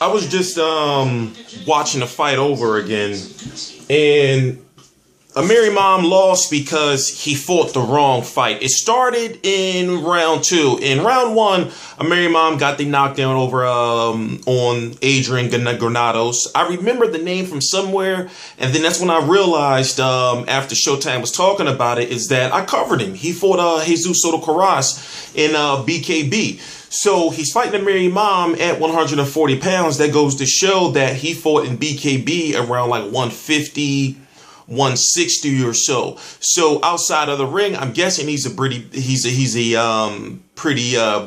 I was just watching the fight over again, and Imam lost because he fought the wrong fight. It started in round 2. In round 1, Imam got the knockdown over on Adrian Granados. I remember the name from somewhere, and then that's when I realized after Showtime was talking about it is that I covered him. He fought Jesus Soto Caras in BKB. So he's fighting Imam at 140 pounds. That goes to show that he fought in BKB around like 150, 160 or so. So outside of the ring, I'm guessing he's a pretty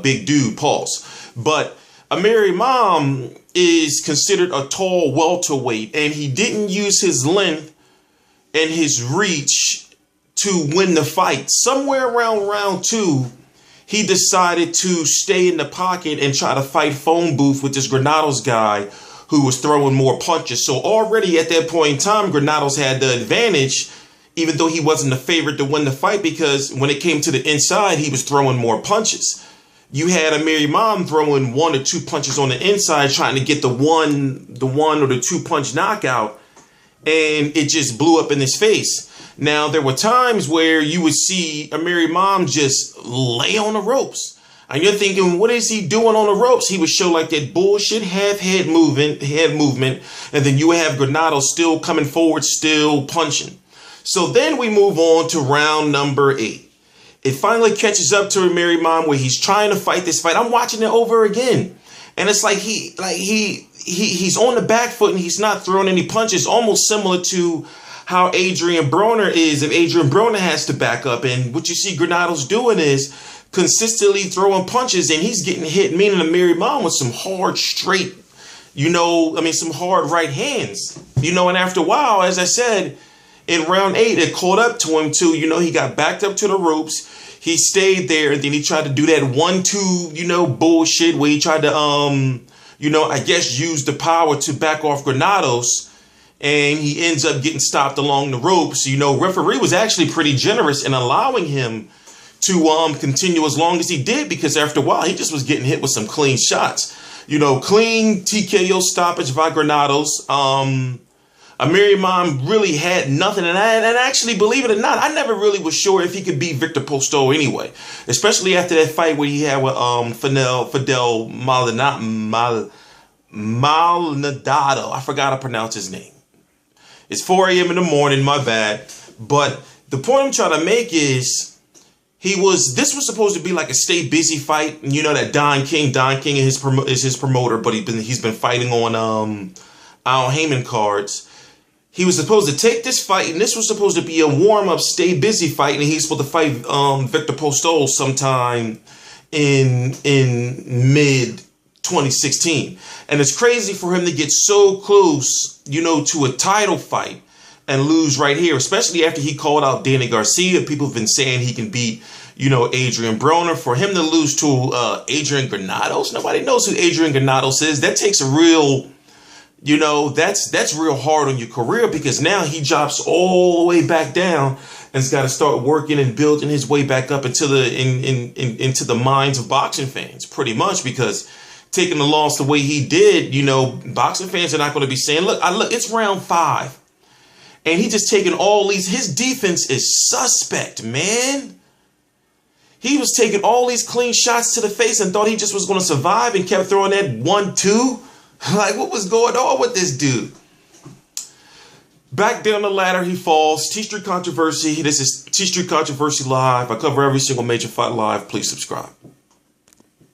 big dude. Pause. But Imam is considered a tall welterweight, and he didn't use his length and his reach to win the fight. Somewhere around round 2, he decided to stay in the pocket and try to fight phone booth with this Granados guy who was throwing more punches. So already at that point in time, Granados had the advantage, even though he wasn't the favorite to win the fight, because when it came to the inside, he was throwing more punches. You had Imam throwing 1 or 2 punches on the inside, trying to get the one or the 2 punch knockout, and it just blew up in his face. Now, there were times where you would see Imam just lay on the ropes. And you're thinking, what is he doing on the ropes? He would show like that bullshit head movement, and then you have Granados still coming forward, still punching. So then we move on to round number 8. It finally catches up to Imam where he's trying to fight this fight. I'm watching it over again. And it's like he's on the back foot and he's not throwing any punches, almost similar to how Adrian Broner is if Adrian Broner has to back up. And what you see Granados doing is consistently throwing punches, and he's getting hit, meaning Imam with some hard straight, some hard right hands. And after a while, as I said, in round 8, it caught up to him too. He got backed up to the ropes. He stayed there, and then he tried to do that 1-2, bullshit where he tried to, I guess use the power to back off Granados. And he ends up getting stopped along the ropes. Referee was actually pretty generous in allowing him to continue as long as he did, because after a while, he just was getting hit with some clean shots. Clean TKO stoppage by Granados. Imam really had nothing. And actually, believe it or not, I never really was sure if he could beat Victor Postol anyway. Especially after that fight where he had with Fidel Maldonado. I forgot to pronounce his name. It's 4 a.m. in the morning, my bad. But the point I'm trying to make is this was supposed to be like a stay busy fight. And that Don King is his promoter, but he's been fighting on Al Heyman cards. He was supposed to take this fight, and this was supposed to be a warm-up, stay busy fight, and he's supposed to fight Victor Postol sometime in mid 2016. And it's crazy for him to get so close, to a title fight and lose right here, especially after he called out Danny Garcia. People have been saying he can beat, Adrian Broner. For him to lose to Adrian Granados, nobody knows who Adrian Granados is. That takes a real, that's real hard on your career, because now he drops all the way back down and has got to start working and building his way back up into the minds of boxing fans, pretty much, because taking the loss the way he did, boxing fans are not going to be saying, look, it's round 5. And he just taking all these, his defense is suspect, man. He was taking all these clean shots to the face and thought he just was going to survive and kept throwing that 1-2. Like, what was going on with this dude? Back down the ladder, he falls. T Street Controversy. This is T Street Controversy Live. I cover every single major fight live. Please subscribe.